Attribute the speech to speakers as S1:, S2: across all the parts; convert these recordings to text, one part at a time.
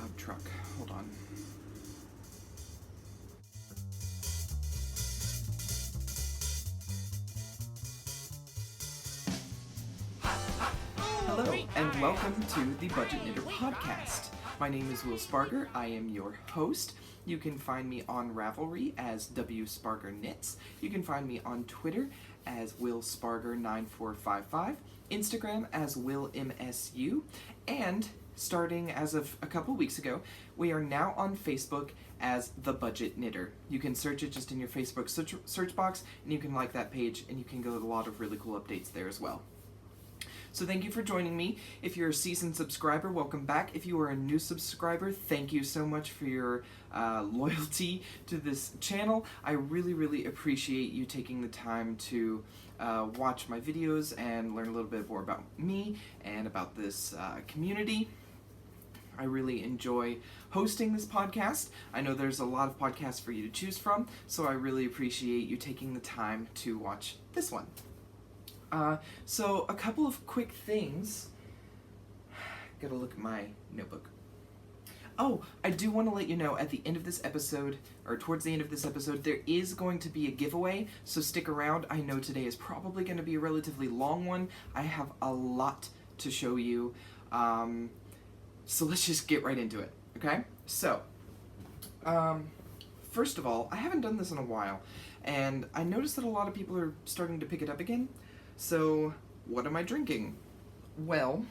S1: loud truck. Hold on. Hello, and welcome to the Budget Knitter Podcast. My name is Spargur. I am your host. You can find me on Ravelry as WSpargurKnits. You can find me on Twitter as WSpargur9455, Instagram as WillMSU, and starting as of a couple weeks ago, we are now on Facebook as The Budget Knitter. You can search it just in your Facebook search box, and you can like that page, and you can get a lot of really cool updates there as well. So thank you for joining me. If you're a seasoned subscriber, welcome back. If you are a new subscriber, thank you so much for your loyalty to this channel. I really appreciate you taking the time to watch my videos and learn a little bit more about me and about this community. I really enjoy hosting this podcast. I know there's a lot of podcasts for you to choose from, so I really appreciate you taking the time to watch this one. So a couple of quick things. Gotta look at my notebook. Oh, I do want to let you know at the end of this episode, or towards the end of this episode, there is going to be a giveaway, so stick around. I know today is probably going to be a relatively long one. I have a lot to show you, so let's just get right into it, okay? So, first of all, I haven't done this in a while, and I noticed that a lot of people are starting to pick it up again. So, what am I drinking? Well,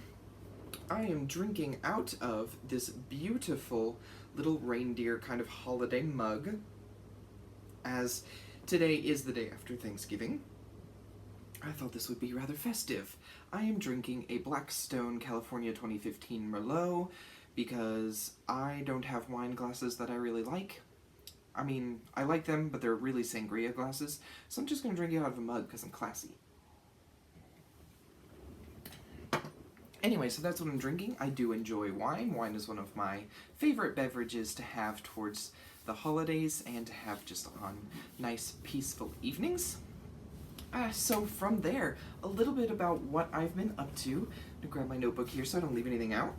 S1: I am drinking out of this beautiful little reindeer kind of holiday mug, as today is the day after Thanksgiving. I thought this would be rather festive. I am drinking a Blackstone California 2015 Merlot because I don't have wine glasses that I really like. I mean, I like them, but they're really sangria glasses, so I'm just going to drink it out of a mug because I'm classy. Anyway, so that's what I'm drinking. I do enjoy wine. Wine is one of my favorite beverages to have towards the holidays and to have just on nice, peaceful evenings. So from there, a little bit about what I've been up to. I'm going to grab my notebook here so I don't leave anything out.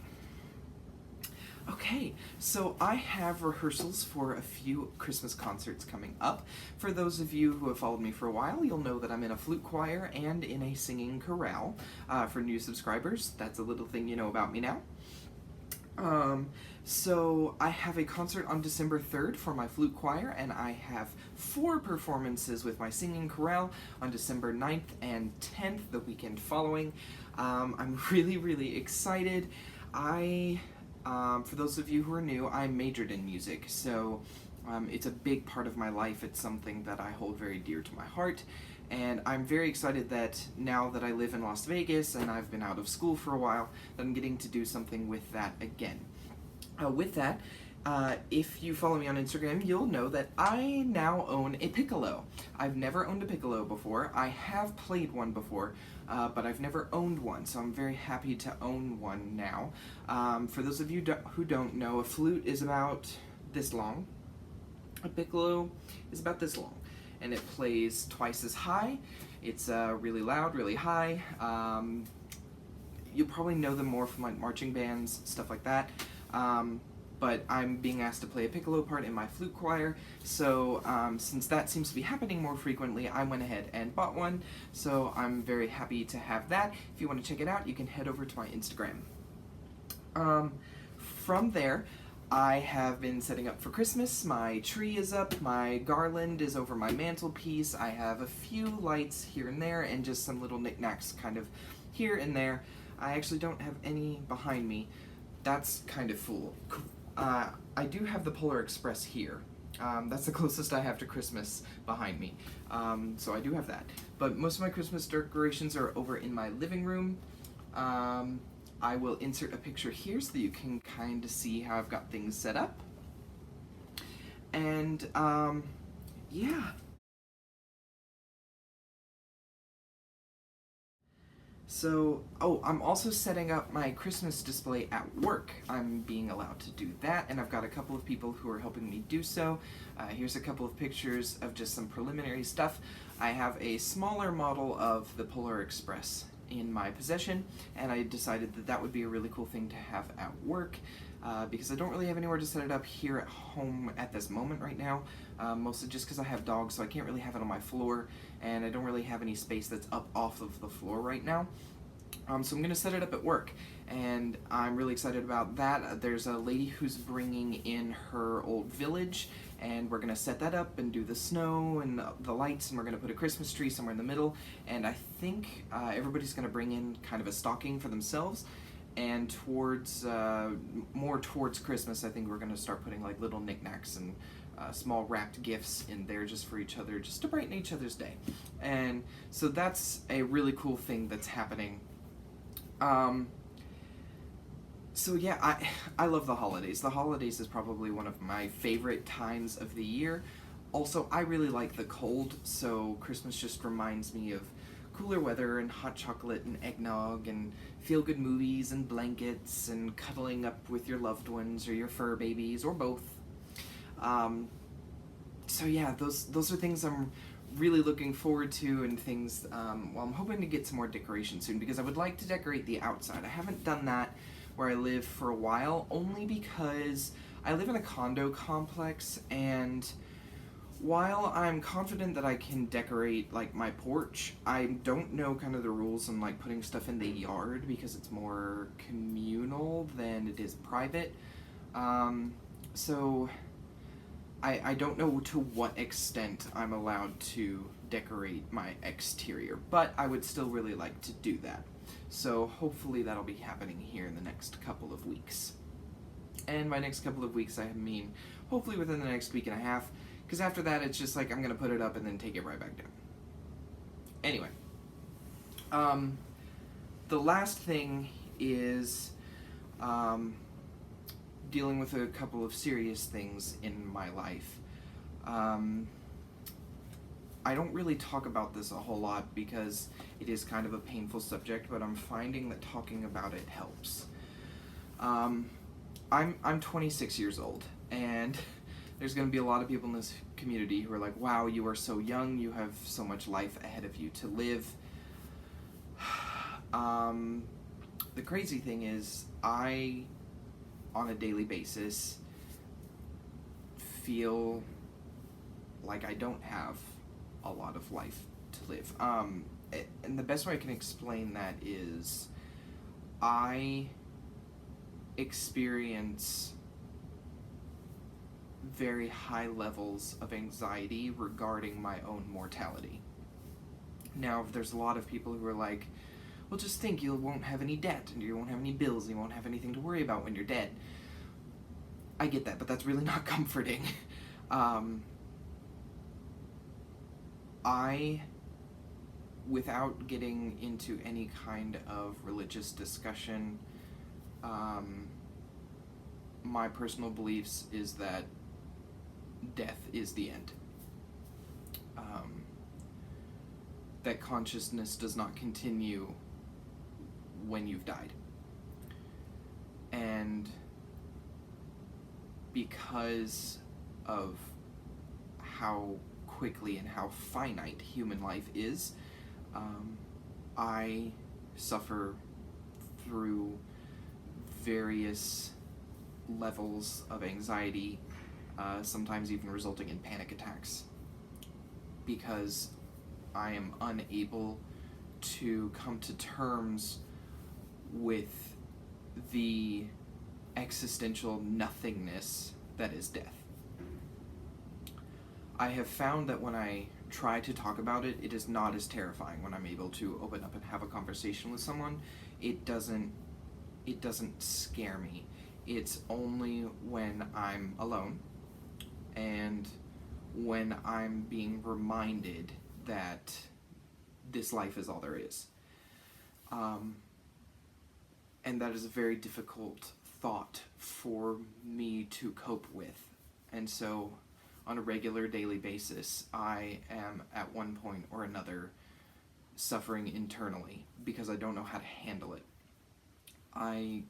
S1: Okay, so I have rehearsals for a few Christmas concerts coming up. For those of you who have followed me for a while, you'll know that I'm in a flute choir and in a singing chorale. For new subscribers, that's a little thing you know about me now. So I have a concert on December 3rd for my flute choir, and I have 4 performances with my singing chorale on December 9th and 10th, the weekend following. I'm really excited. For those of you who are new, I majored in music, so it's a big part of my life. It's something that I hold very dear to my heart, and I'm very excited that now that I live in Las Vegas and I've been out of school for a while, that I'm getting to do something with that again. With that, if you follow me on Instagram, you'll know that I now own a piccolo. I've never owned a piccolo before. I have played one before, but I've never owned one, so I'm very happy to own one now. For those of you who don't know, a flute is about this long. A piccolo is about this long, and it plays twice as high. It's really loud, really high. You'll probably know them more from like marching bands, stuff like that. But I'm being asked to play a piccolo part in my flute choir, so since that seems to be happening more frequently, I went ahead and bought one, so I'm very happy to have that. If you want to check it out, you can head over to my Instagram. From there, I have been setting up for Christmas. My tree is up, my garland is over my mantelpiece, I have a few lights here and there, and just some little knickknacks kind of here and there. I actually don't have any behind me. That's kind of cool. I do have the Polar Express here. That's the closest I have to Christmas behind me. So I do have that. But most of my Christmas decorations are over in my living room. I will insert a picture here so that you can kind of see how I've got things set up. And, yeah. So, I'm also setting up my Christmas display at work. I'm being allowed to do that, and I've got a couple of people who are helping me do so. Here's a couple of pictures of just some preliminary stuff. I have a smaller model of the Polar Express in my possession, and I decided that that would be a really cool thing to have at work, because I don't really have anywhere to set it up here at home at this moment right now, mostly just because I have dogs, so I can't really have it on my floor, and I don't really have any space that's up off of the floor right now. So I'm going to set it up at work, and I'm really excited about that. There's a lady who's bringing in her old village, and we're going to set that up and do the snow and the lights, and we're going to put a Christmas tree somewhere in the middle, and I think everybody's going to bring in kind of a stocking for themselves, and towards more towards Christmas, I think we're going to start putting like little knickknacks and small wrapped gifts in there just for each other, just to brighten each other's day. And so that's a really cool thing that's happening. So yeah, I love the holidays. The holidays is probably one of my favorite times of the year. Also, I really like the cold, so Christmas just reminds me of cooler weather and hot chocolate and eggnog and feel-good movies and blankets and cuddling up with your loved ones or your fur babies or both. So yeah, those are things I'm really looking forward to, and things, well, I'm hoping to get some more decoration soon, because I would like to decorate the outside. I haven't done that where I live for a while, only because I live in a condo complex, and while I'm confident that I can decorate like my porch, I don't know kind of the rules on like putting stuff in the yard, because it's more communal than it is private. So I don't know to what extent I'm allowed to decorate my exterior, but I would still really like to do that. So hopefully that'll be happening here in the next couple of weeks. And by next couple of weeks, I mean hopefully within the next week and a half, because after that it's just like I'm going to put it up and then take it right back down. Anyway, the last thing is dealing with a couple of serious things in my life. I don't really talk about this a whole lot because it is kind of a painful subject, but I'm finding that talking about it helps. I'm 26 years old, and there's going to be a lot of people in this community who are like, wow, you are so young, you have so much life ahead of you to live. The crazy thing is, I, on a daily basis, feel like I don't have a lot of life to live. And the best way I can explain that is I experience very high levels of anxiety regarding my own mortality. Now, there's a lot of people who are like, well, just think, you won't have any debt, and you won't have any bills, and you won't have anything to worry about when you're dead. I get that, but that's really not comforting. Without getting into any kind of religious discussion, my personal beliefs is that death is the end. That consciousness does not continue when you've died. And because of how quickly and how finite human life is, I suffer through various levels of anxiety, sometimes even resulting in panic attacks, because I am unable to come to terms with the existential nothingness that is death. I have found that when I try to talk about it, it is not as terrifying when I'm able to open up and have a conversation with someone. It doesn't scare me. It's only when I'm alone and when I'm being reminded that this life is all there is. And that is a very difficult thought for me to cope with. And so on a regular daily basis, I am at one point or another suffering internally because I don't know how to handle it. I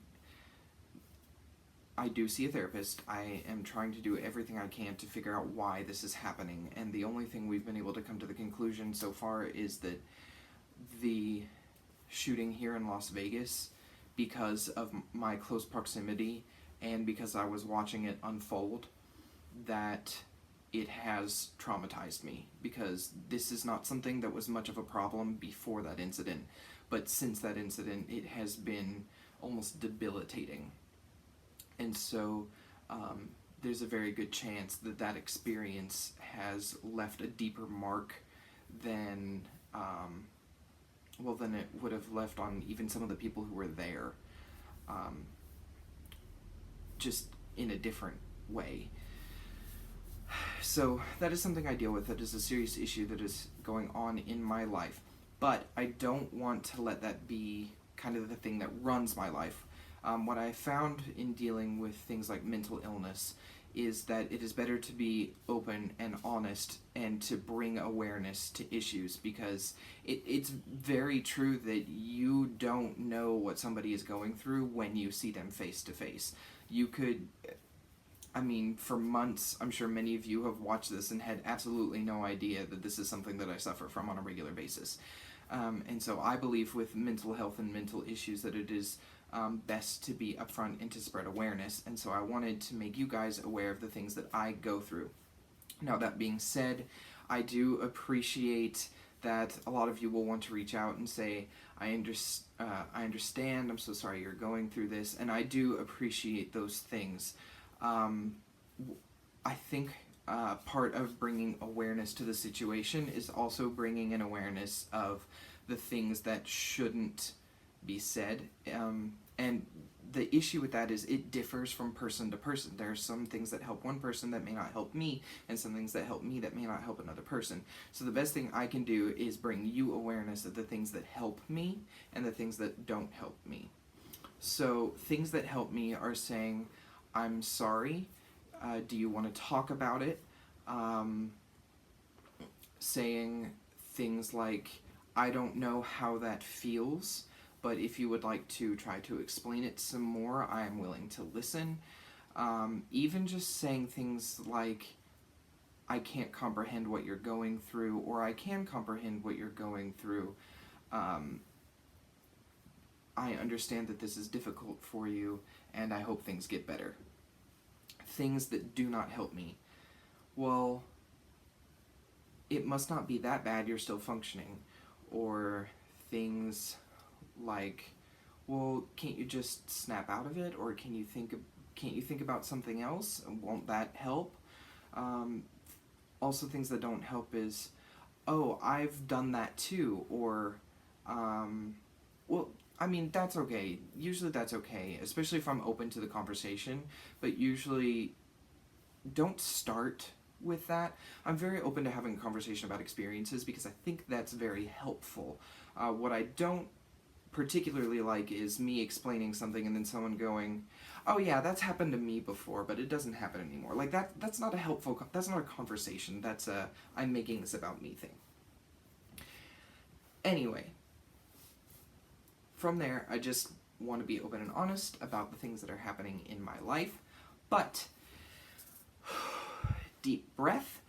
S1: do see a therapist. I am trying to do everything I can to figure out why this is happening, and the only thing we've been able to come to the conclusion so far is that the shooting here in Las Vegas because of my close proximity and because I was watching it unfold that it has traumatized me, because this is not something that was much of a problem before that incident, but since that incident it has been almost debilitating. And so there's a very good chance that that experience has left a deeper mark than than it would have left on even some of the people who were there, just in a different way. So that is something I deal with. That is a serious issue that is going on in my life. But I don't want to let that be kind of the thing that runs my life. What I found in dealing with things like mental illness is that it is better to be open and honest and to bring awareness to issues, because it's very true that you don't know what somebody is going through when you see them face to face. You could, for months, I'm sure many of you have watched this and had absolutely no idea that this is something that I suffer from on a regular basis. And so I believe with mental health and mental issues that it is best to be upfront and to spread awareness. And so I wanted to make you guys aware of the things that I go through. Now, that being said, I do appreciate that a lot of you will want to reach out and say, I understand, I'm so sorry you're going through this, and I do appreciate those things. I think part of bringing awareness to the situation is also bringing an awareness of the things that shouldn't be said. And the issue with that is it differs from person to person. There are some things that help one person that may not help me, and some things that help me that may not help another person. So the best thing I can do is bring you awareness of the things that help me and the things that don't help me. So things that help me are saying, I'm sorry, do you want to talk about it? Saying things like, I don't know how that feels, but if you would like to try to explain it some more, I am willing to listen. Even just saying things like, I can't comprehend what you're going through, or I can comprehend what you're going through. I understand that this is difficult for you, and I hope things get better. Things that do not help me. Well, it must not be that bad, you're still functioning. Or things like, well, can't you just snap out of it? Or can't you think about something else? Won't that help? Also, things that don't help is, oh, I've done that too. Or, that's okay. Usually that's okay, especially if I'm open to the conversation. But usually, don't start with that. I'm very open to having a conversation about experiences because I think that's very helpful. What I don't particularly like is me explaining something and then someone going, oh yeah, that's happened to me before, but it doesn't happen anymore. Like that's not that's not a conversation. That's a, I'm making this about me thing. Anyway, from there, I just want to be open and honest about the things that are happening in my life. But, deep breath,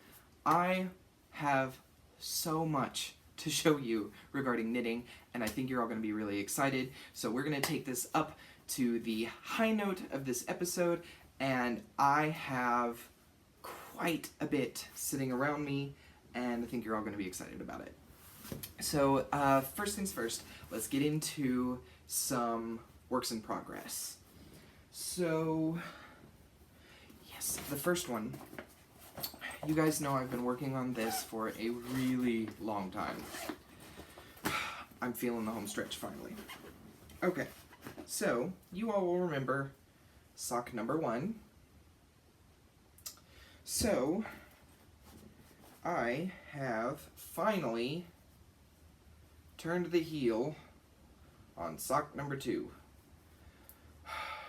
S1: I have so much to show you regarding knitting, and I think you're all going to be really excited. So we're going to take this up to the high note of this episode, and I have quite a bit sitting around me, and I think you're all going to be excited about it. So, first things first, let's get into some works in progress. So, yes, the first one. You guys know I've been working on this for a really long time. I'm feeling the home stretch finally. Okay, so you all will remember sock number 1. So, I have finally turned the heel on sock number 2.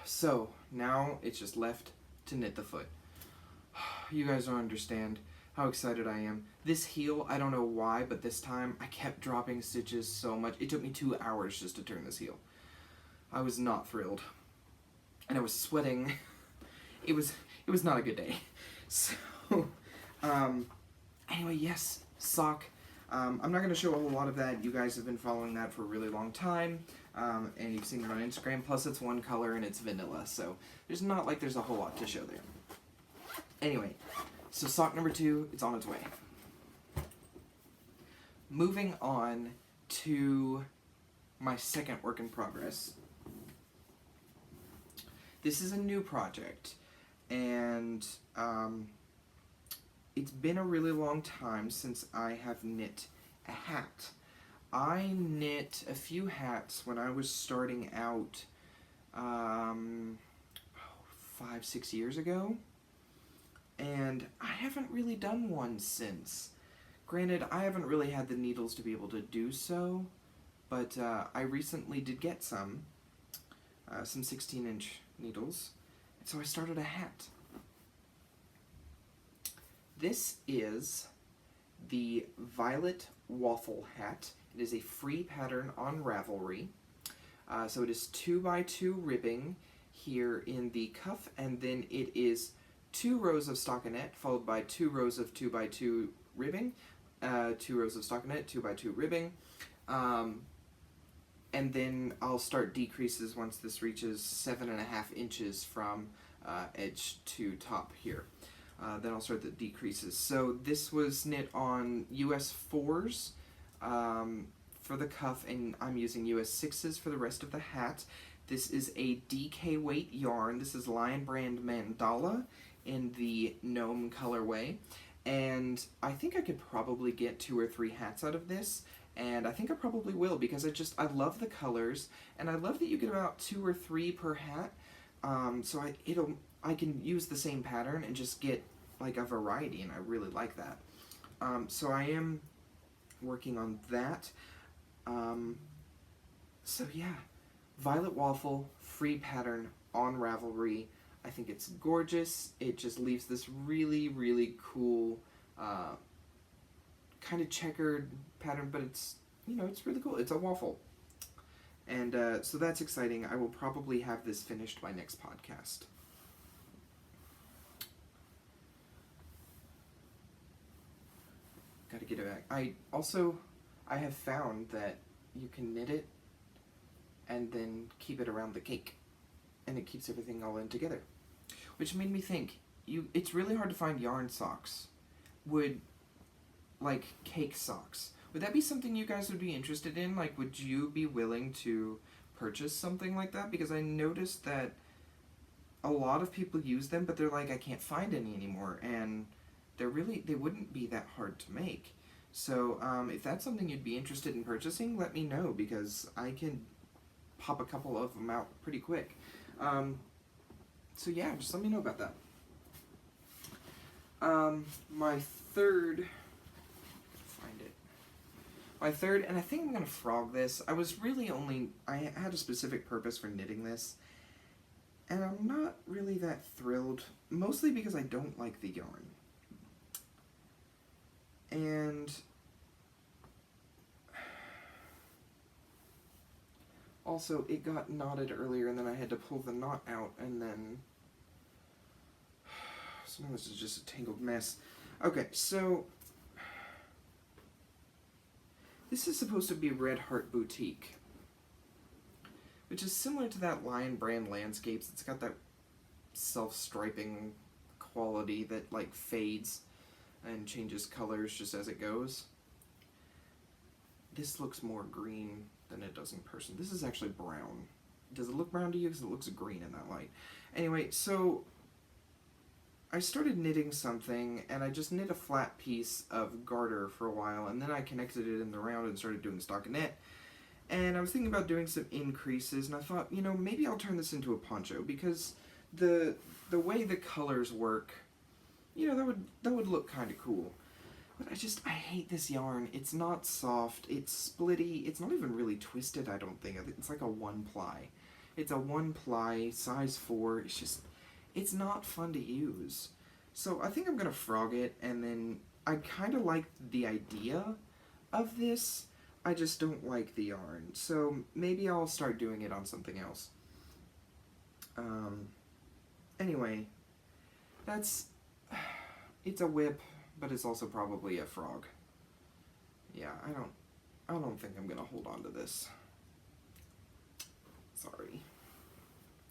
S1: So, now it's just left to knit the foot. You guys don't understand how excited I am. This heel, I don't know why, but this time I kept dropping stitches so much. It took me 2 hours just to turn this heel. I was not thrilled. And I was sweating. It was not a good day. So, anyway, yes, sock. I'm not going to show a whole lot of that. You guys have been following that for a really long time, and you've seen it on Instagram. Plus, it's one color and it's vanilla, so there's not like there's a whole lot to show there. Anyway, so sock number 2, it's on its way. Moving on to my second work in progress. This is a new project, and it's been a really long time since I have knit a hat. I knit a few hats when I was starting out 5-6 years ago, and I haven't really done one since. Granted, I haven't really had the needles to be able to do so, but I recently did get some 16-inch needles, and so I started a hat. This is the Violet Waffle hat. It is a free pattern on Ravelry. So it is 2x2 ribbing here in the cuff, and then it is 2 rows of stockinette followed by 2 rows of 2x2 ribbing, 2 rows of stockinette, 2x2 ribbing, and then I'll start decreases once this reaches 7.5 inches from edge to top here. Then I'll start the decreases. So this was knit on US 4s for the cuff, and I'm using US 6s for the rest of the hat. This is a DK weight yarn. This is Lion Brand Mandala in the gnome colorway, and I think I could probably get 2 or 3 hats out of this, and I think I probably will, because I love the colors, and I love that you get about 2 or 3 per hat. So I can use the same pattern and just get like a variety, and I really like that. So I am working on that. So yeah, Violet Waffle, free pattern on Ravelry. I think it's gorgeous. It just leaves this really, really cool kind of checkered pattern, but it's, it's really cool. It's a waffle. And so that's exciting. I will probably have this finished by next podcast. Gotta get it back. I have found that you can knit it and then keep it around the cake, and it keeps everything all in together. Which made me think, it's really hard to find yarn socks. Like cake socks. Would that be something you guys would be interested in? Like, would you be willing to purchase something like that? Because I noticed that a lot of people use them, but they're like, I can't find any anymore, and they wouldn't be that hard to make. So if that's something you'd be interested in purchasing, let me know, because I can pop a couple of them out pretty quick. So yeah, just let me know about that. My third, and I think I'm going to frog this. I had a specific purpose for knitting this, and I'm not really that thrilled, mostly because I don't like the yarn. And also, it got knotted earlier, and then I had to pull the knot out, and then so now this is just a tangled mess. Okay, so this is supposed to be Red Heart Boutique, which is similar to that Lion Brand Landscapes. It's got that self-striping quality that like fades and changes colors just as it goes. This looks more green than it does in person. This is actually brown. Does it look brown to you? Because it looks green in that light. Anyway, so I started knitting something, and I just knit a flat piece of garter for a while, and then I connected it in the round and started doing stockinette. And I was thinking about doing some increases, and I thought, maybe I'll turn this into a poncho, because the way the colors work, that would look kind of cool. But I hate this yarn. It's not soft, it's splitty, it's not even really twisted, I don't think. It's like a 1-ply. It's a 1-ply, size 4, it's not fun to use. So I think I'm going to frog it, and then I kind of like the idea of this, I just don't like the yarn. So maybe I'll start doing it on something else. Anyway, it's a whip, but it's also probably a frog. Yeah, I don't think I'm gonna hold on to this. Sorry.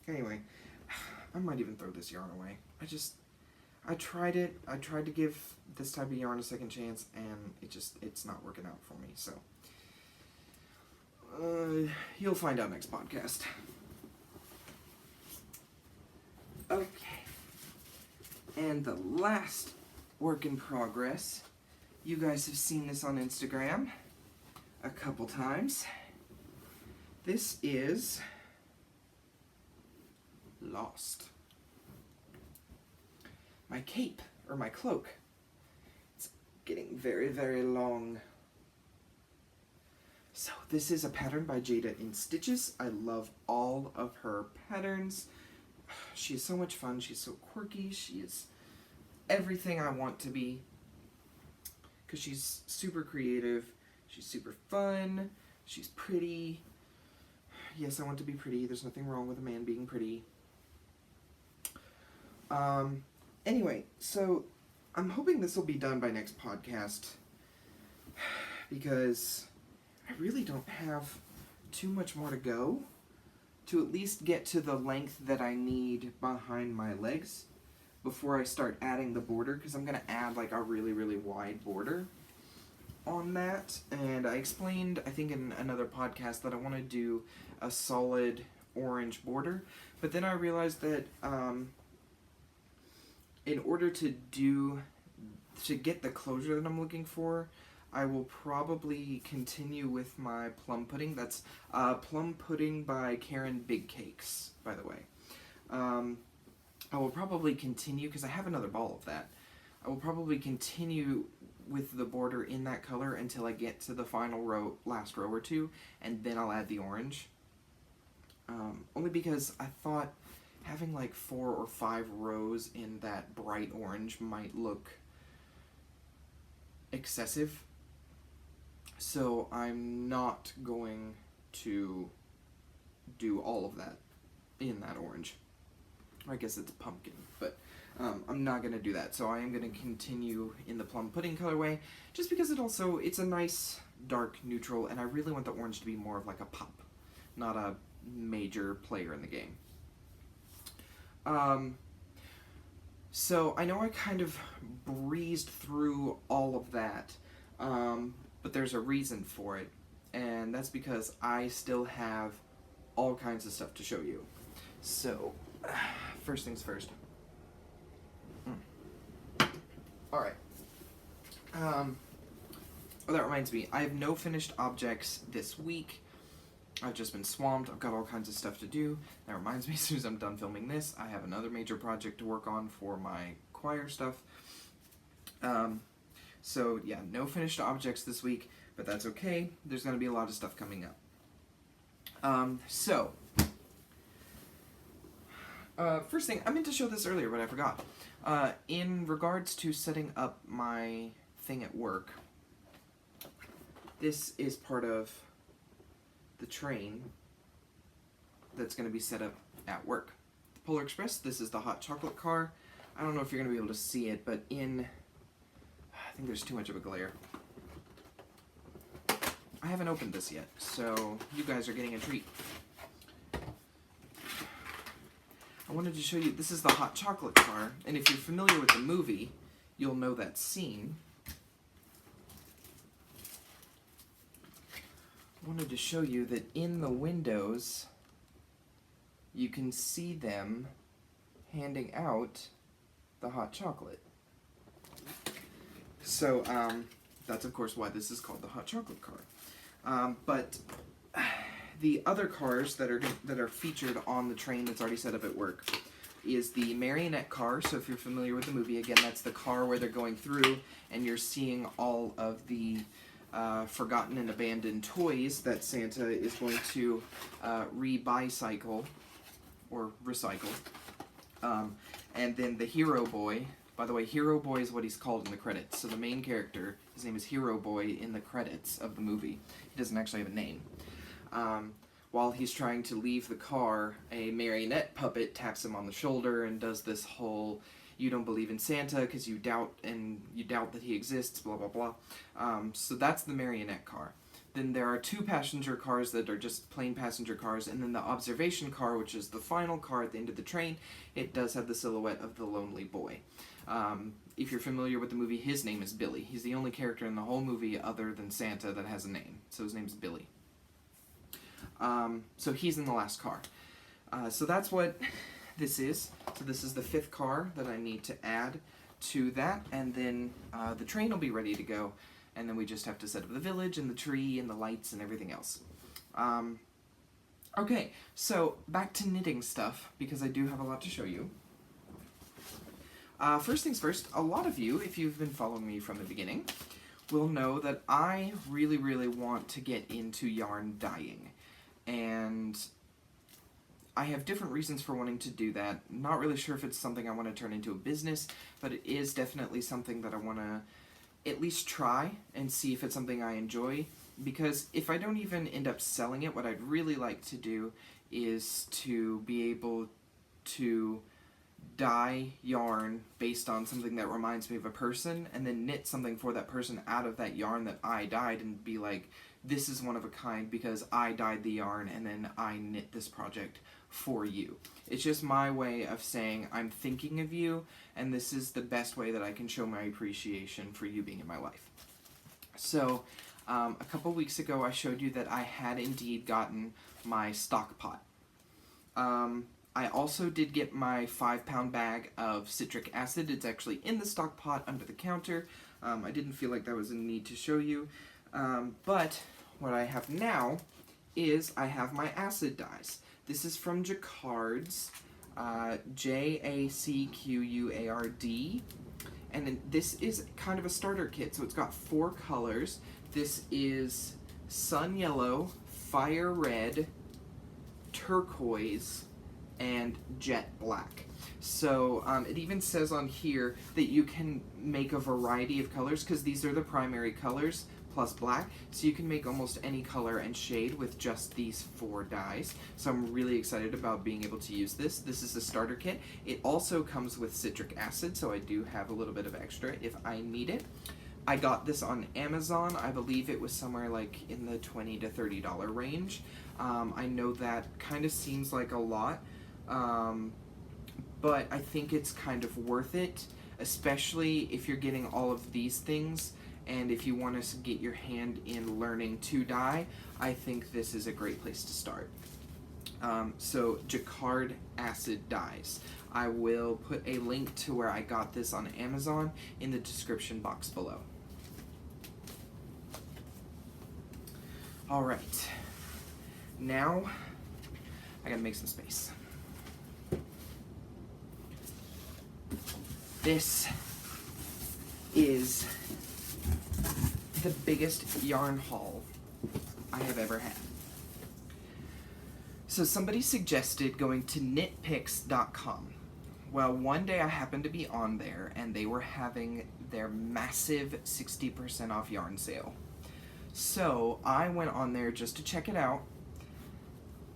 S1: Anyway, I might even throw this yarn away. I tried it. I tried to give this type of yarn a second chance, and it's not working out for me, so. You'll find out next podcast. Okay. And the last work in progress, you guys have seen this on Instagram a couple times. This is Lost. My cape, or my cloak. It's getting very, very long. So this is a pattern by Jada in Stitches. I love all of her patterns. She is so much fun. She's so quirky. She is everything I want to be. Because she's super creative. She's super fun. She's pretty. Yes, I want to be pretty. There's nothing wrong with a man being pretty. Anyway, so I'm hoping this will be done by next podcast. Because I really don't have too much more to go to at least get to the length that I need behind my legs before I start adding the border, because I'm going to add like a really, really wide border on that. And I explained, I think in another podcast, that I want to do a solid orange border, but then I realized that in order to get the closure that I'm looking for, I will probably continue with my plum pudding. That's plum pudding by Karen Big Cakes, by the way. I will probably continue, because I have another ball of that. I will probably continue with the border in that color until I get to the final row, last row or two, and then I'll add the orange. Only because I thought having like 4 or 5 rows in that bright orange might look excessive. So I'm not going to do all of that in that orange. I guess it's pumpkin, but I'm not going to do that. So I am going to continue in the plum pudding colorway, just because it's a nice dark neutral, and I really want the orange to be more of like a pop, not a major player in the game. So I know I kind of breezed through all of that, but there's a reason for it, and that's because I still have all kinds of stuff to show you. So, first things first. Alright. Oh, that reminds me, I have no finished objects this week. I've just been swamped. I've got all kinds of stuff to do. That reminds me, as soon as I'm done filming this, I have another major project to work on for my choir stuff. So yeah, no finished objects this week, but that's okay. There's going to be a lot of stuff coming up. First thing, I meant to show this earlier, but I forgot. In regards to setting up my thing at work, this is part of the train that's going to be set up at work. The Polar Express, this is the hot chocolate car. I don't know if you're going to be able to see it, but I think there's too much of a glare. I haven't opened this yet, so you guys are getting a treat. I wanted to show you, this is the hot chocolate car, and if you're familiar with the movie, you'll know that scene. I wanted to show you that in the windows, you can see them handing out the hot chocolate. So, that's of course why this is called the hot chocolate car. But the other cars that are featured on the train that's already set up at work is the marionette car. So if you're familiar with the movie, again, that's the car where they're going through and you're seeing all of the forgotten and abandoned toys that Santa is going to re-bicycle or recycle. And then the Hero Boy. By the way, Hero Boy is what he's called in the credits. So the main character, his name is Hero Boy in the credits of the movie. He doesn't actually have a name. While he's trying to leave the car, a marionette puppet taps him on the shoulder and does this whole you don't believe in Santa because you doubt that he exists, blah blah blah. So that's the marionette car. Then there are 2 passenger cars that are just plain passenger cars, and then the observation car, which is the final car at the end of the train. It does have the silhouette of the lonely boy. If you're familiar with the movie, his name is Billy. He's the only character in the whole movie other than Santa that has a name, so his name's Billy. So he's in the last car. So that's what this is. So this is the 5th car that I need to add to that, and then the train will be ready to go. And then we just have to set up the village and the tree and the lights and everything else. Okay, so back to knitting stuff, because I do have a lot to show you. First things first, a lot of you, if you've been following me from the beginning, will know that I really, really want to get into yarn dyeing. And I have different reasons for wanting to do that. Not really sure if it's something I want to turn into a business, but it is definitely something that I want to at least try and see if it's something I enjoy, because if I don't even end up selling it, what I'd really like to do is to be able to dye yarn based on something that reminds me of a person, and then knit something for that person out of that yarn that I dyed, and be like, this is one of a kind because I dyed the yarn and then I knit this project for you. It's just my way of saying I'm thinking of you, and this is the best way that I can show my appreciation for you being in my life. So, a couple weeks ago I showed you that I had indeed gotten my stock pot. I also did get my 5-pound bag of citric acid. It's actually in the stock pot under the counter. I didn't feel like that was a need to show you. But what I have now is I have my acid dyes. This is from Jacquard's, Jacquard, and then this is kind of a starter kit, so it's got 4 colors. This is sun yellow, fire red, turquoise, and jet black. So it even says on here that you can make a variety of colors, because these are the primary colors plus black, so you can make almost any color and shade with just these 4 dyes. So I'm really excited about being able to use this. This is a starter kit. It also comes with citric acid, so I do have a little bit of extra if I need it. I got this on Amazon. I believe it was somewhere like in the $20 to $30 range. I know that kind of seems like a lot, but I think it's kind of worth it, especially if you're getting all of these things. And if you want to get your hand in learning to dye, I think this is a great place to start. So Jacquard acid dyes. I will put a link to where I got this on Amazon in the description box below. Alright, now I gotta make some space. This is the biggest yarn haul I have ever had. So somebody suggested going to knitpicks.com. Well, one day I happened to be on there and they were having their massive 60% off yarn sale. So I went on there just to check it out.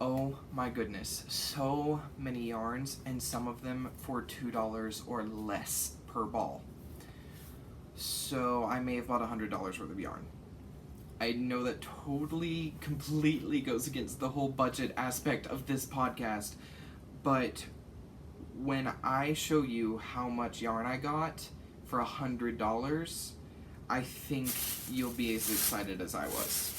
S1: Oh my goodness, so many yarns, and some of them for $2 or less per ball. So I may have bought $100 worth of yarn. I know that totally, completely goes against the whole budget aspect of this podcast, but when I show you how much yarn I got for $100, I think you'll be as excited as I was.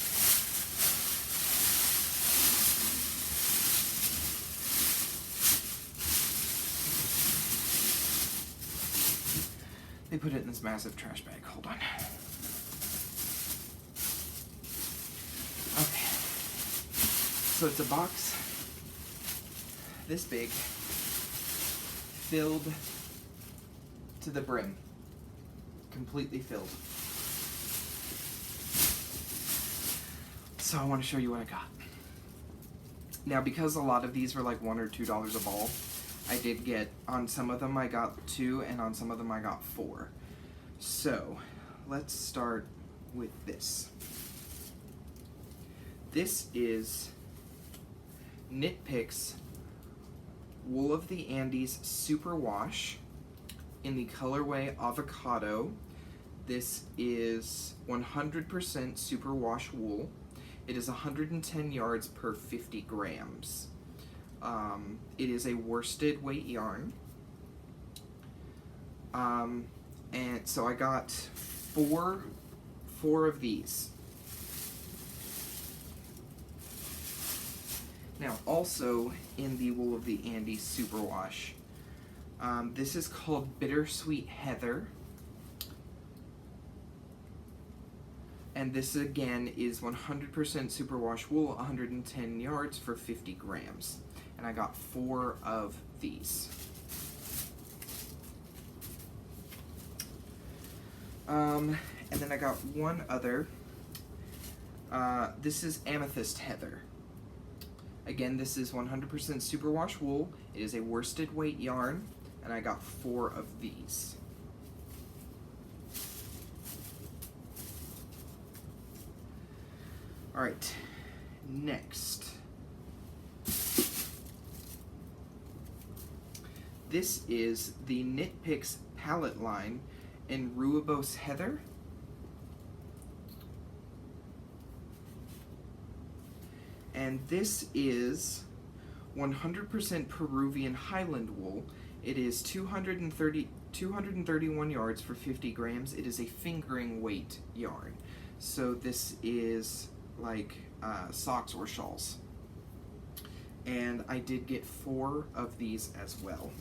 S1: They put it in this massive trash bag. Hold on. Okay. So it's a box this big, filled to the brim. Completely filled. So I want to show you what I got. Now, because a lot of these were like $1 or $2 a ball, I did get, on some of them I got 2, and on some of them I got 4. So, let's start with this. This is Knitpicks Wool of the Andes Super Wash in the colorway Avocado. This is 100% superwash wool. It is 110 yards per 50 grams. It is a worsted weight yarn. And so I got four of these. Now, also in the Wool of the Andes Superwash, this is called Bittersweet Heather. And this again is 100% superwash wool, 110 yards for 50 grams. And I got 4 of these. And then I got one other. This is Amethyst Heather. Again, this is 100% superwash wool. It is a worsted weight yarn, and I got 4 of these. All right, next. This is the KnitPicks palette line in Rooibos Heather. And this is 100% Peruvian Highland wool. It is 231 yards for 50 grams. It is a fingering weight yarn. So this is like socks or shawls. And I did get 4 of these as well.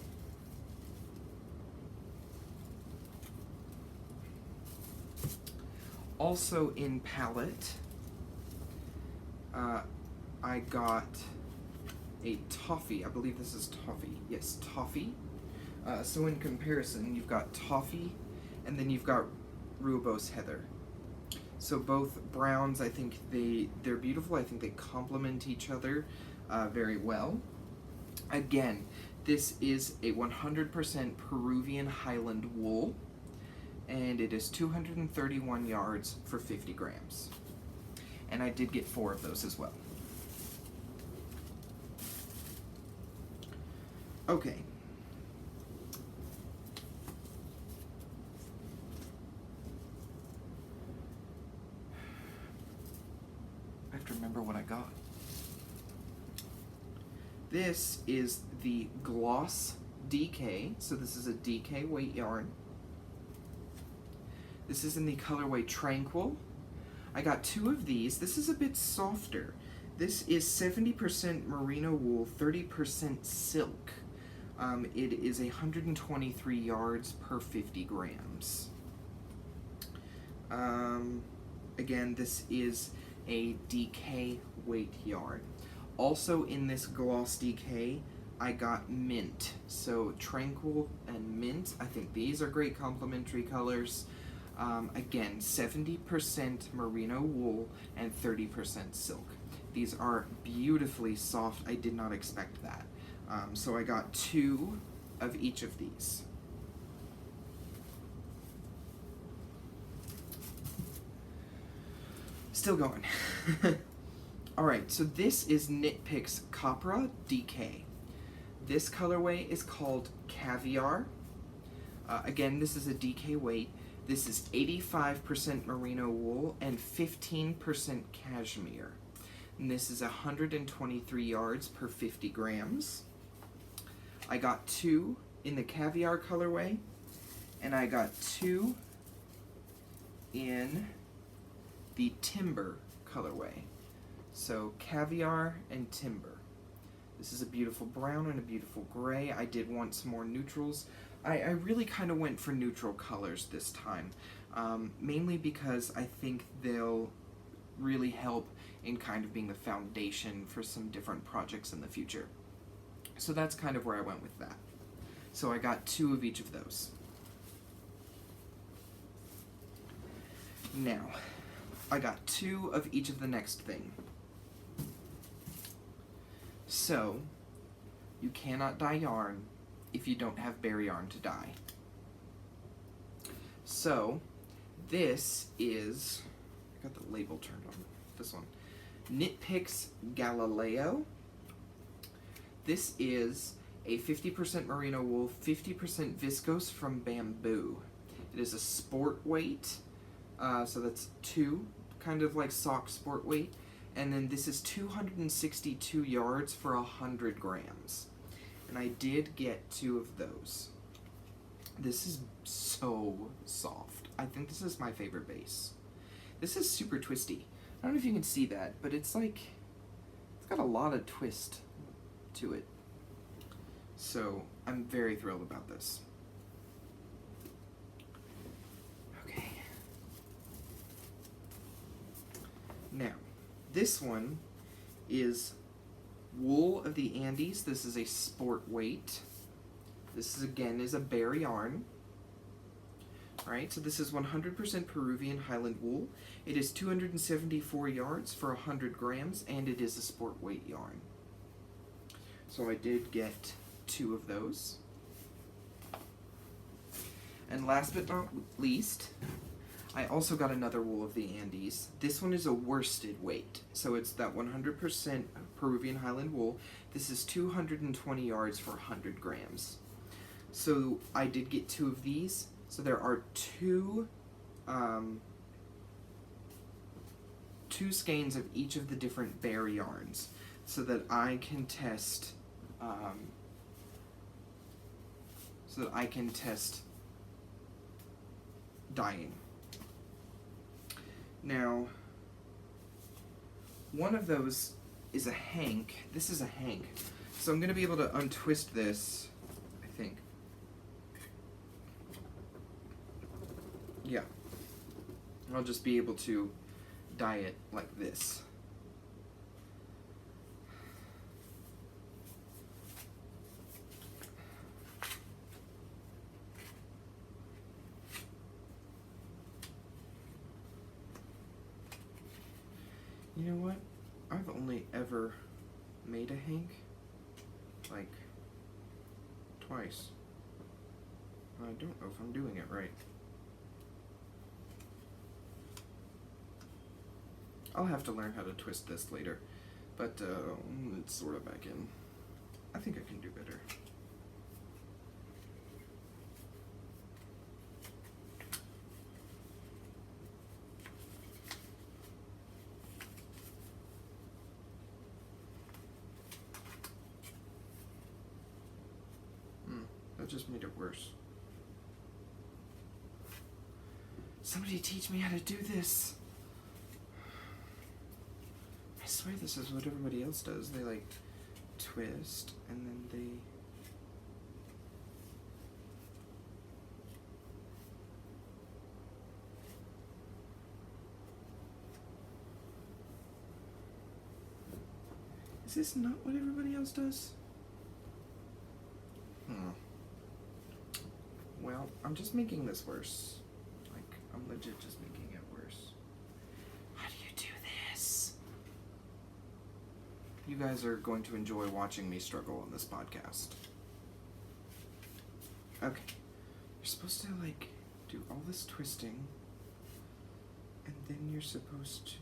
S1: Also in palette, I got a toffee. I believe this is toffee. Yes, toffee. So in comparison, you've got toffee, and then you've got Rooibos Heather. So both browns, I think they're beautiful. I think they complement each other very well. Again, this is a 100% Peruvian Highland wool, and it is 231 yards for 50 grams. And I did get 4 of those as well. Okay. I have to remember what I got. This is the Gloss DK. So this is a DK weight yarn. This is in the colorway Tranquil. I got 2 of these. This is a bit softer. This is 70% merino wool, 30% silk. It is 123 yards per 50 grams. Again, this is a DK weight yarn. Also in this Gloss DK, I got Mint. So Tranquil and Mint, I think these are great complementary colors. Again, 70% merino wool and 30% silk. These are beautifully soft. I did not expect that. So I got 2 of each of these. Still going. Alright, so this is KnitPicks Capra DK. This colorway is called Caviar. Again, this is a DK weight. This is 85% merino wool and 15% cashmere. And this is 123 yards per 50 grams. I got 2 in the Caviar colorway, and I got 2 in the Timber colorway. So Caviar and Timber. This is a beautiful brown and a beautiful gray. I did want some more neutrals. I really kind of went for neutral colors this time, mainly because I think they'll really help in kind of being the foundation for some different projects in the future. So that's kind of where I went with that. So I got 2 of each of those. Now, I got 2 of each of the next thing. So, you cannot dye yarn if you don't have bare yarn to dye. So, this is, I got the label turned on, this one, KnitPicks Galileo. This is a 50% merino wool, 50% viscose from bamboo. It is a sport weight, so that's 2, kind of like sock sport weight. And then this is 262 yards for 100 grams. And I did get 2 of those. This is so soft. I think this is my favorite base. This is super twisty. I don't know if you can see that, but it's like, it's got a lot of twist to it. So I'm very thrilled about this. Okay. Now, this one is Wool of the Andes. This is a sport weight. This is, again, is a bare yarn. Alright, so this is 100% Peruvian Highland wool. It is 274 yards for 100 grams, and it is a sport weight yarn. So I did get 2 of those. And last but not least, I also got another Wool of the Andes. This one is a worsted weight, so it's that 100% Peruvian Highland wool. This is 220 yards for 100 grams. So I did get 2 of these. So there are 2 skeins of each of the different bare yarns, so that I can test dyeing. Now, one of those is a hank. This is a hank, so I'm going to be able to untwist this, I think. Yeah. I'll just be able to dye it like this. You know what? I've only ever made a hank, like, twice. I don't know if I'm doing it right. I'll have to learn how to twist this later, but it's sort of back in. I think I can do better. That just made it worse. Somebody teach me how to do this. I swear this is what everybody else does. They like twist and then they... Is this not what everybody else does? Well, I'm just making this worse. Like, I'm legit just making it worse. How do you do this? You guys are going to enjoy watching me struggle on this podcast. Okay. You're supposed to, like, do all this twisting, and then you're supposed to...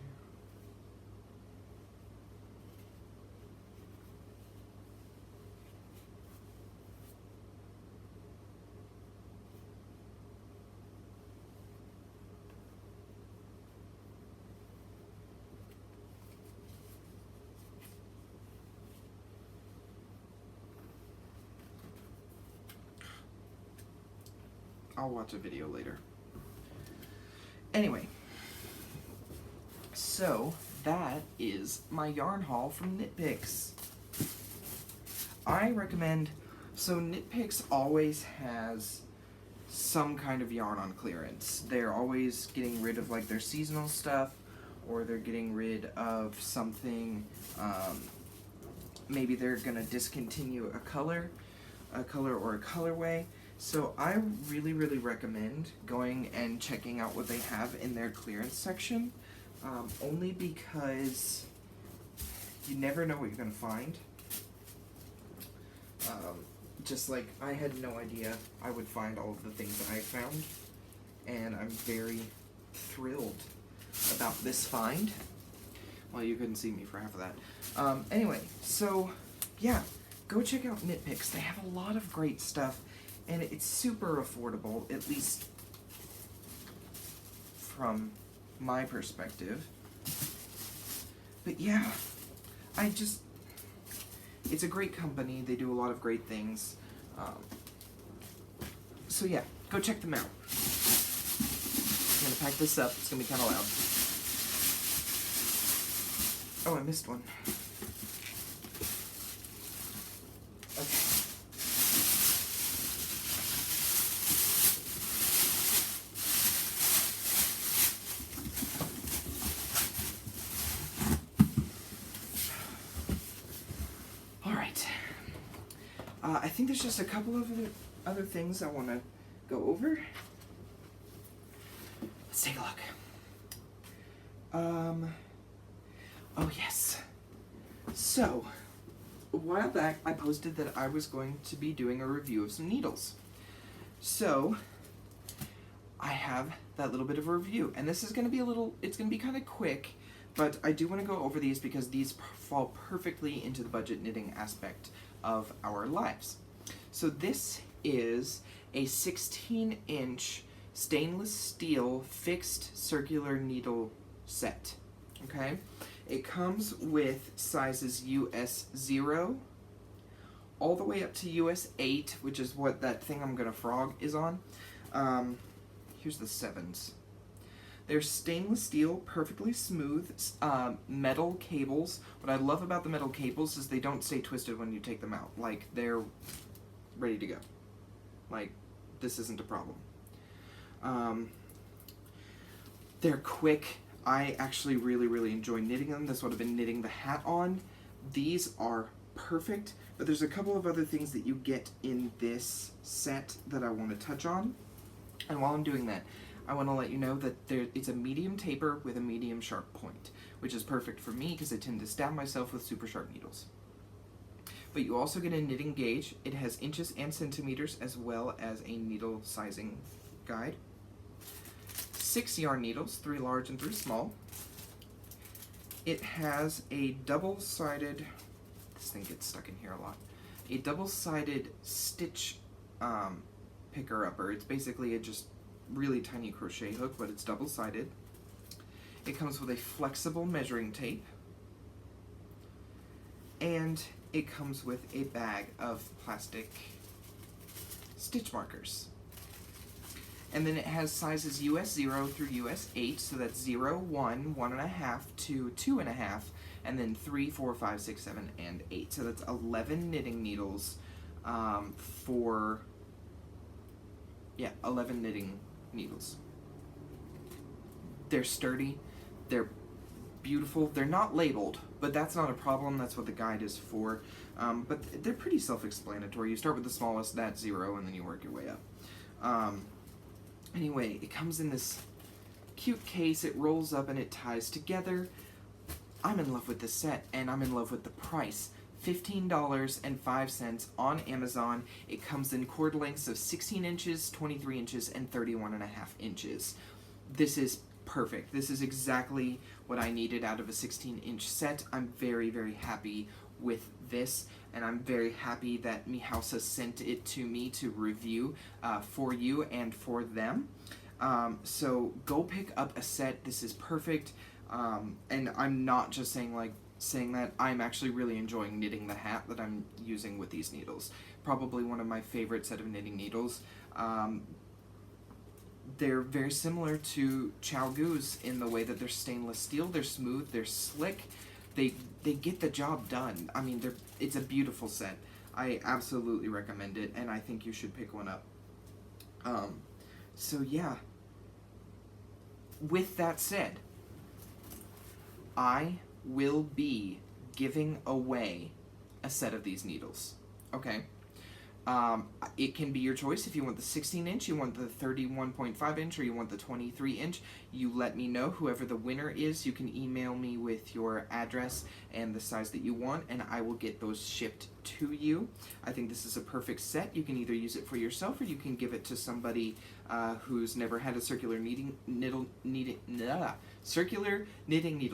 S1: I'll watch a video later. Anyway, so that is my yarn haul from knitpicks. I recommend, so knitpicks always has some kind of yarn on clearance. They're always getting rid of like their seasonal stuff, or they're getting rid of something, maybe they're gonna discontinue a color or a colorway. So I really, really recommend going and checking out what they have in their clearance section, only because you never know what you're going to find. Just like I had no idea I would find all of the things that I found, and I'm very thrilled about this find. Well, you couldn't see me for half of that. Anyway, so yeah, go check out knitpicks. They have a lot of great stuff, and it's super affordable, at least from my perspective. But yeah, it's a great company. They do a lot of great things. So yeah, go check them out. I'm gonna pack this up. It's gonna be kind of loud. Oh, I missed one. Okay. All right. I think there's just a couple of other things I want to go over. Let's take a look. Oh yes. So, a while back I posted that I was going to be doing a review of some needles. So, I have that little bit of a review, and this is going to be it's going to be kind of quick, but I do want to go over these because these fall perfectly into the budget knitting aspect of our lives. So this is a 16-inch stainless steel fixed circular needle set, okay? It comes with sizes US 0 all the way up to US 8, which is what that thing I'm gonna frog is on. Here's the 7s. They're stainless steel, perfectly smooth, metal cables. What I love about the metal cables is they don't stay twisted when you take them out. Like, they're ready to go. Like, this isn't a problem. They're quick. I actually really enjoy knitting them. That's what I've been knitting the hat on. These are perfect, but there's a couple of other things that you get in this set that I want to touch on. And while I'm doing that, I want to let you know that it's a medium taper with a medium sharp point, which is perfect for me because I tend to stab myself with super sharp needles. But you also get a knitting gauge. It has inches and centimeters as well as a needle sizing guide. 6 yarn needles, 3 large and 3 small. It has a double-sided, this thing gets stuck in here a lot, a double-sided stitch picker-upper. It's basically a just really tiny crochet hook, but it's double-sided. It comes with a flexible measuring tape, and it comes with a bag of plastic stitch markers. And then it has sizes US 0 through US 8, so that's 0, 1, 1.5, 2, 2.5, and then 3, 4, 5, 6, 7, and 8. So that's 11 knitting needles 11 knitting needles. They're sturdy, they're beautiful, they're not labeled, but that's not a problem, that's what the guide is for. But they're pretty self-explanatory. You start with the smallest, that's 0, and then you work your way up. Anyway, it comes in this cute case, it rolls up and it ties together. I'm in love with this set, and I'm in love with the price. $15.05 on Amazon. It comes in cord lengths of 16 inches, 23 inches, and 31.5 inches. This is perfect. This is exactly what I needed out of a 16-inch set. I'm very happy with this, and I'm very happy that Mihausa sent it to me to review for you and for them. So go pick up a set. This is perfect, and I'm not just saying that. I'm actually really enjoying knitting the hat that I'm using with these needles. Probably one of my favorite set of knitting needles. They're very similar to Chalgu's in the way that they're stainless steel. They're smooth, they're slick, they get the job done. I mean, it's a beautiful set. I absolutely recommend it, and I think you should pick one up. So yeah, with that said, I will be giving away a set of these needles, okay? It can be your choice if you want the 16-inch, you want the 31.5-inch, or you want the 23-inch. You let me know. Whoever the winner is, you can email me with your address and the size that you want, and I will get those shipped to you. I think this is a perfect set. You can either use it for yourself, or you can give it to somebody who's never had a circular knitting needle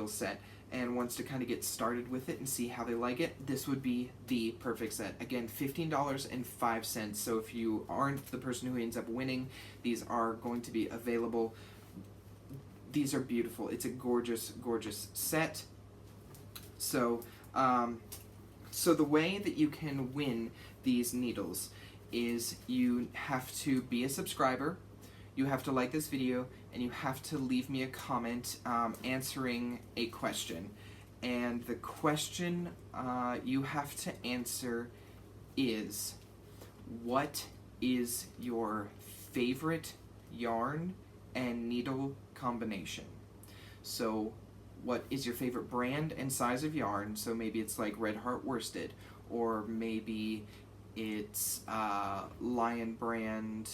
S1: set, and wants to kind of get started with it and see how they like it, this would be the perfect set. Again, $15.05. So if you aren't the person who ends up winning, these are going to be available. These are beautiful. It's a gorgeous, gorgeous set. So, so the way that you can win these needles is you have to be a subscriber, you have to like this video, and you have to leave me a comment answering a question. And the question you have to answer is, what is your favorite yarn and needle combination? So what is your favorite brand and size of yarn? So maybe it's like Red Heart Worsted, or maybe it's Lion Brand,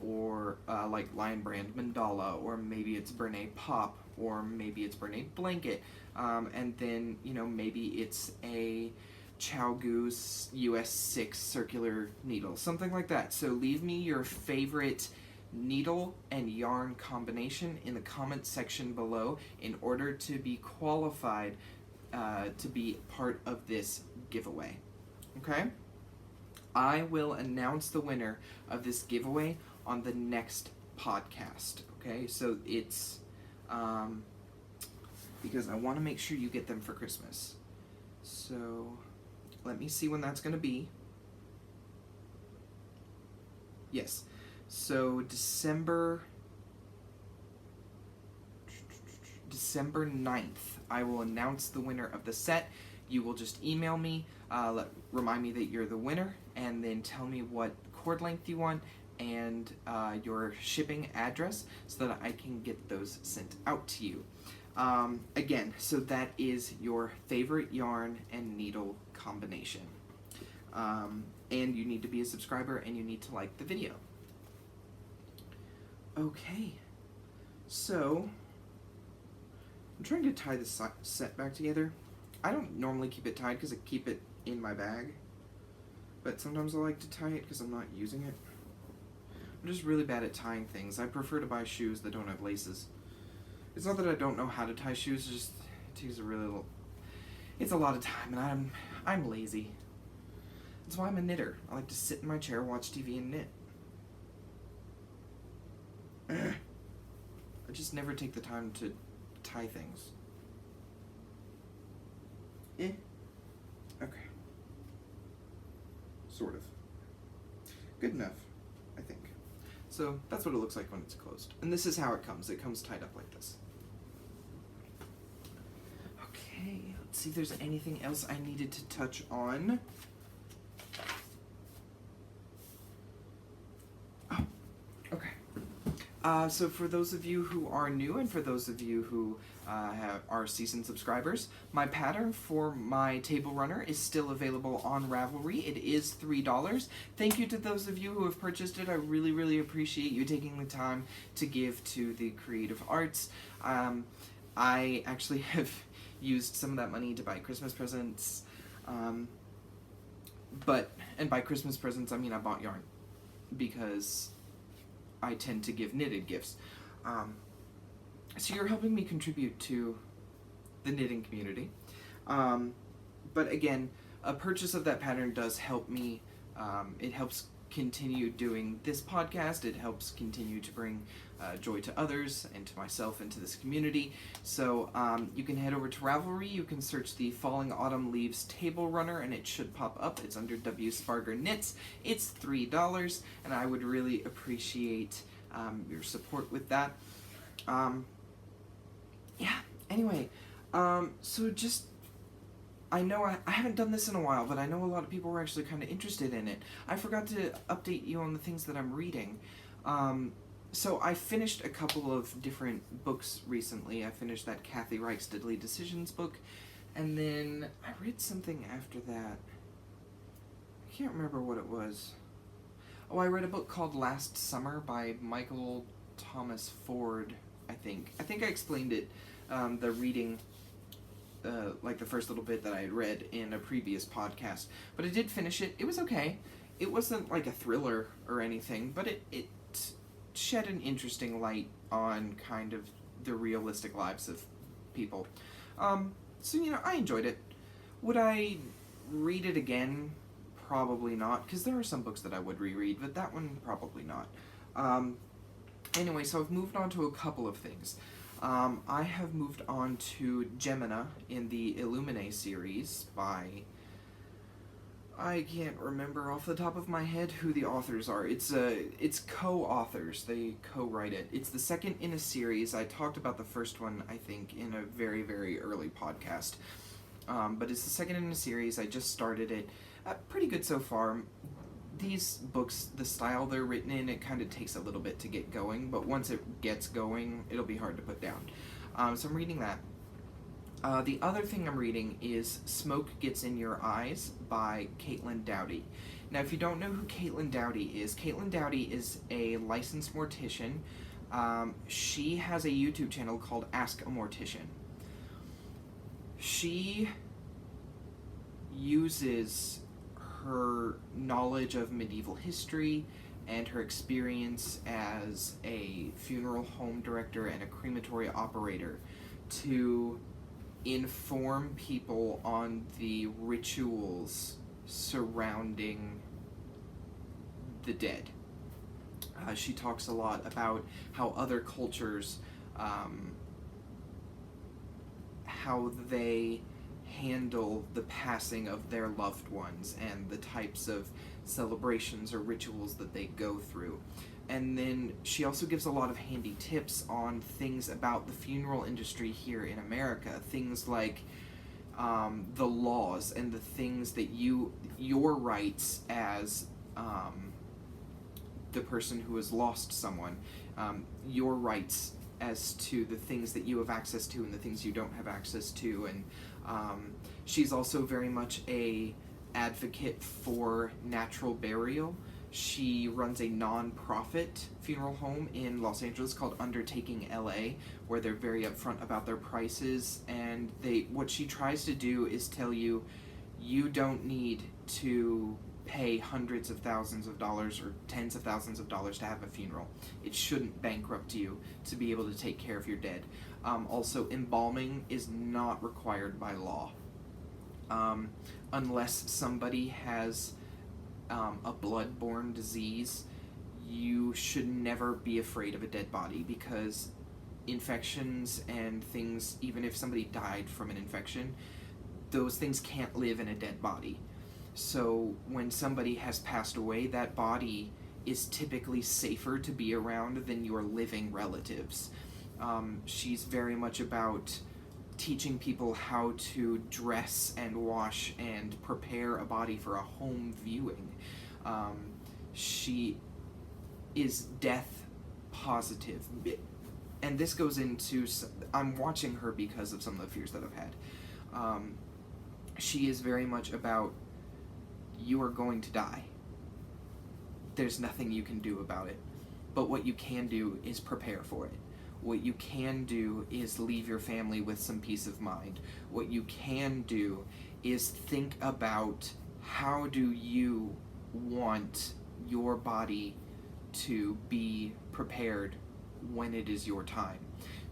S1: or like Lion Brand Mandala, or maybe it's Bernay Pop, or maybe it's Bernay Blanket, and then, you know, maybe it's a Chow Goose US 6 circular needle, something like that. So leave me your favorite needle and yarn combination in the comment section below in order to be qualified to be part of this giveaway. Okay? I will announce the winner of this giveaway on the next podcast. Okay? So it's because I want to make sure you get them for Christmas. So let me see when that's going to be. Yes. So December 9th, I will announce the winner of the set. You will just email me, remind me that you're the winner, and then tell me what cord length you want and your shipping address so that I can get those sent out to you. Again, so that is your favorite yarn and needle combination. And you need to be a subscriber and you need to like the video. Okay, so I'm trying to tie this set back together. I don't normally keep it tied because I keep it in my bag, but sometimes I like to tie it because I'm not using it. I'm just really bad at tying things. I prefer to buy shoes that don't have laces. It's not that I don't know how to tie shoes, it's just it takes it's a lot of time, and I'm lazy. That's why I'm a knitter. I like to sit in my chair, watch TV, and knit. I just never take the time to tie things. Okay. Sort of. Good enough, I think. So that's what it looks like when it's closed. And this is how it comes. It comes tied up like this. Okay, let's see if there's anything else I needed to touch on. So for those of you who are new, and for those of you who are seasoned subscribers, my pattern for my table runner is still available on Ravelry. It is $3. Thank you to those of you who have purchased it. I really, really appreciate you taking the time to give to the creative arts. I actually have used some of that money to buy Christmas presents. And by Christmas presents, I mean I bought yarn, because I tend to give knitted gifts. So you're helping me contribute to the knitting community. But again, a purchase of that pattern does help me. It helps continue doing this podcast. It helps continue to bring joy to others and to myself and to this community. So you can head over to Ravelry. You can search the Falling Autumn Leaves Table Runner, and it should pop up. It's under WSpargurKnits. It's $3, and I would really appreciate your support with that. Yeah, anyway, so just, I know I haven't done this in a while, but I know a lot of people were actually kind of interested in it. I forgot to update you on the things that I'm reading. So I finished a couple of different books recently. I finished that Kathy Reich's Deadly Decisions book, and then I read something after that. I can't remember what it was. Oh, I read a book called Last Summer by Michael Thomas Ford, I think. I think I explained it, the reading, like the first little bit that I had read in a previous podcast. But I did finish it. It was okay. It wasn't like a thriller or anything, but it shed an interesting light on kind of the realistic lives of people. So, I enjoyed it. Would I read it again? Probably not, because there are some books that I would reread, but that one probably not. Anyway, so I've moved on to a couple of things. I have moved on to Gemina in the Illumine series by... I can't remember off the top of my head who the authors are. It's co-authors. They co-write it. It's the second in a series. I talked about the first one, I think, in a very, very early podcast. But it's the second in a series. I just started it. Pretty good so far. These books, the style they're written in, it kind of takes a little bit to get going, but once it gets going, it'll be hard to put down. So I'm reading that. The other thing I'm reading is Smoke Gets in Your Eyes by Caitlin Doughty. Now, if you don't know who Caitlin Doughty is a licensed mortician. She has a YouTube channel called Ask a Mortician. She uses her knowledge of medieval history and her experience as a funeral home director and a crematory operator to inform people on the rituals surrounding the dead. She talks a lot about how other cultures, how they handle the passing of their loved ones and the types of celebrations or rituals that they go through. And then she also gives a lot of handy tips on things about the funeral industry here in America. Things like the laws and the things that your rights as the person who has lost someone, your rights as to the things that you have access to and the things you don't have access to. And she's also very much a advocate for natural burial. She runs a non-profit funeral home in Los Angeles called Undertaking LA, where they're very upfront about their prices, and what she tries to do is tell you, you don't need to pay hundreds of thousands of dollars or tens of thousands of dollars to have a funeral. It shouldn't bankrupt you to be able to take care of your dead. Also, embalming is not required by law. Unless somebody has a blood-borne disease, you should never be afraid of a dead body, because infections and things, even if somebody died from an infection, those things can't live in a dead body. So when somebody has passed away, that body is typically safer to be around than your living relatives. She's very much about teaching people how to dress and wash and prepare a body for a home viewing. She is death positive. And this goes into... I'm watching her because of some of the fears that I've had. She is very much about, you are going to die. There's nothing you can do about it. But what you can do is prepare for it. What you can do is leave your family with some peace of mind. What you can do is think about, how do you want your body to be prepared when it is your time?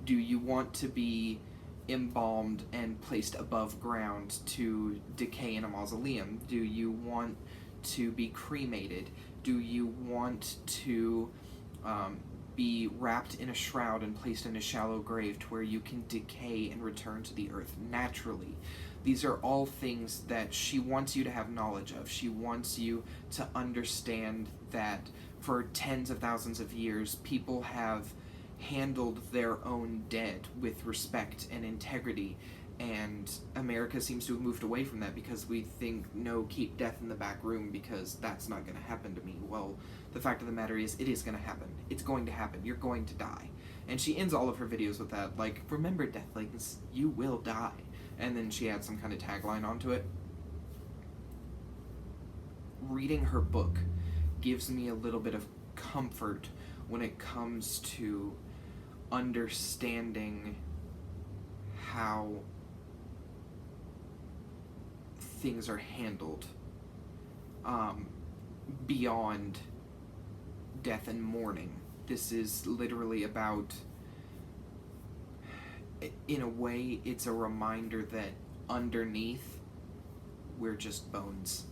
S1: Do you want to be embalmed and placed above ground to decay in a mausoleum? Do you want to be cremated? Do you want to be wrapped in a shroud and placed in a shallow grave to where you can decay and return to the earth naturally? These are all things that she wants you to have knowledge of. She wants you to understand that for tens of thousands of years, people have handled their own dead with respect and integrity, and America seems to have moved away from that because we think, no, keep death in the back room because that's not going to happen to me. Well, the fact of the matter is, it is going to happen. It's going to happen. You're going to die. And she ends all of her videos with that, like, remember, deathlings, you will die. And then she adds some kind of tagline onto it. Reading her book gives me a little bit of comfort when it comes to understanding how things are handled beyond death and mourning. This is literally about in a way, it's a reminder that underneath, we're just bones.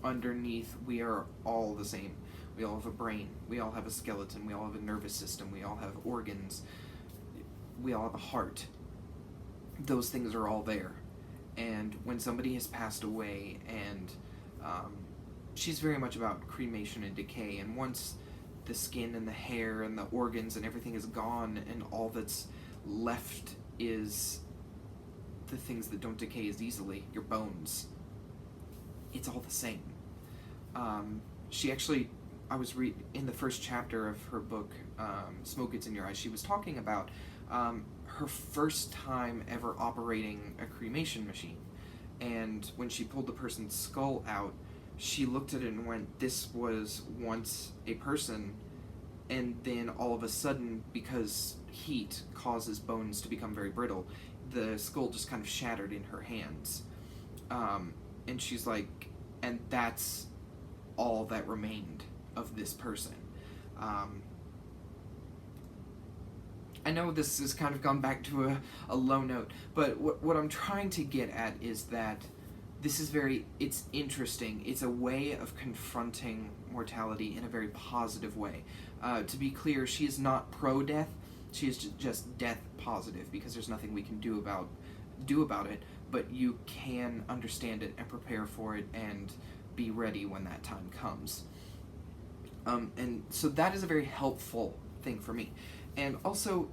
S1: Underneath, we are all the same. We all have a brain, we all have a skeleton, we all have a nervous system, we all have organs, we all have a heart. Those things are all there. And when somebody has passed away, and she's very much about cremation and decay, and once the skin and the hair and the organs and everything is gone, and all that's left is the things that don't decay as easily, your bones, it's all the same. She actually, I was in the first chapter of her book, Smoke Gets in Your Eyes, she was talking about her first time ever operating a cremation machine. And when she pulled the person's skull out, she looked at it and went, this was once a person, and then all of a sudden, because heat causes bones to become very brittle, the skull just kind of shattered in her hands. And she's like, and that's all that remained of this person. I know this has kind of gone back to a low note, but what I'm trying to get at is that this is it's interesting. It's a way of confronting mortality in a very positive way. To be clear, she is not pro-death, she is just death positive, because there's nothing we can do about it, but you can understand it and prepare for it and be ready when that time comes. And so that is a very helpful thing for me. And also,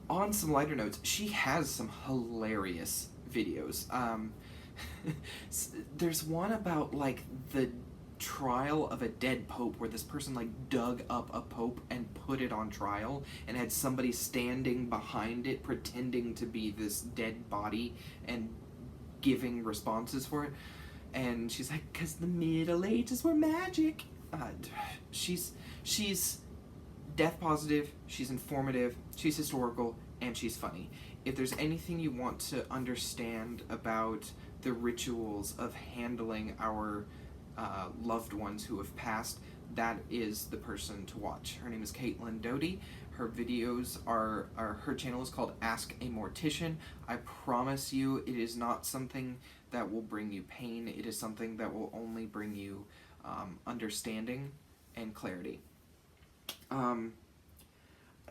S1: on some lighter notes, she has some hilarious videos. There's one about, like, the trial of a dead pope, where this person, like, dug up a pope and put it on trial, and had somebody standing behind it pretending to be this dead body and giving responses for it. And she's like, 'cause the Middle Ages were magic. She's death positive, she's informative, she's historical, and she's funny. If there's anything you want to understand about the rituals of handling our loved ones who have passed, that is the person to watch. Her name is Caitlin Doty. Her videos her channel is called Ask a Mortician. I promise you, it is not something that will bring you pain. It is something that will only bring you understanding and clarity.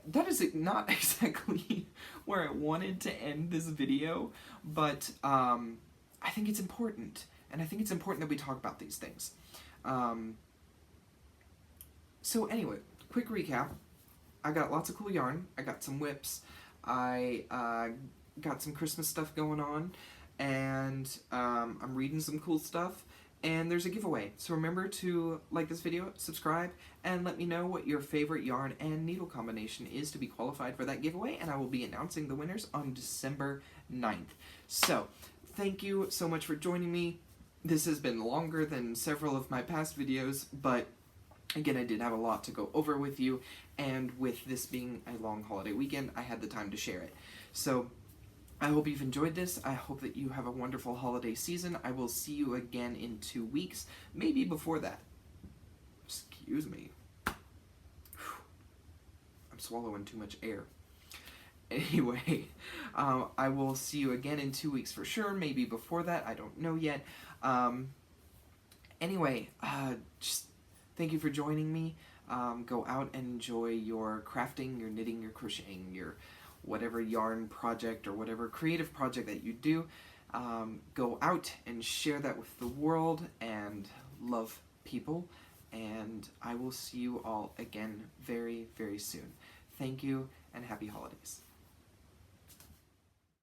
S1: That is not exactly where I wanted to end this video, but I think it's important, and I think it's important that we talk about these things. So anyway, quick recap. I got lots of cool yarn, I got some whips, I got some Christmas stuff going on, and I'm reading some cool stuff, and there's a giveaway. So remember to like this video, subscribe, and let me know what your favorite yarn and needle combination is to be qualified for that giveaway, and I will be announcing the winners on December 9th. So, thank you so much for joining me. This has been longer than several of my past videos, but again, I did have a lot to go over with you, and with this being a long holiday weekend, I had the time to share it. So, I hope you've enjoyed this. I hope that you have a wonderful holiday season. I will see you again in 2 weeks, maybe before that. Excuse me. I'm swallowing too much air. Anyway, I will see you again in 2 weeks for sure, maybe before that, I don't know yet. Anyway, just thank you for joining me. Go out and enjoy your crafting, your knitting, your crocheting, your whatever yarn project or whatever creative project that you do. Go out and share that with the world and love people. And I will see you all again very, very soon. Thank you and happy holidays.